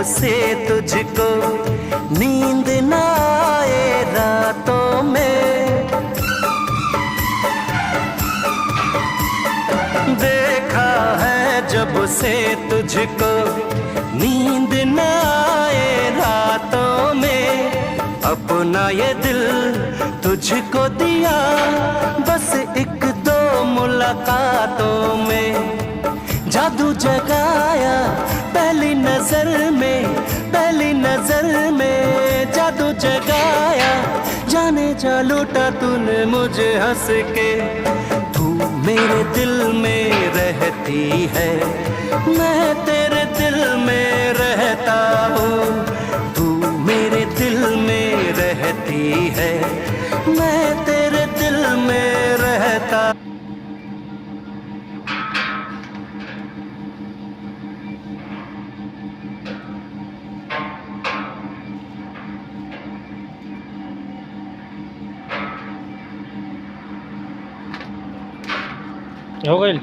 से तुझको नींद ना आए रातों में। देखा है जब से तुझको नींद ना आए रातों में, अपना ये दिल तुझको दिया बस एक दो मुलाकातों में। जादू जगाया पहली नजर में, पहली नजर में जादू जगाया। जाने जा लूटा तूने मुझे हंस के। तू मेरे दिल में रहती है, मैं तेरे दिल में रहता हूँ। तू मेरे दिल में रहती है, मैं तेरे दिल में रहता। हो गईल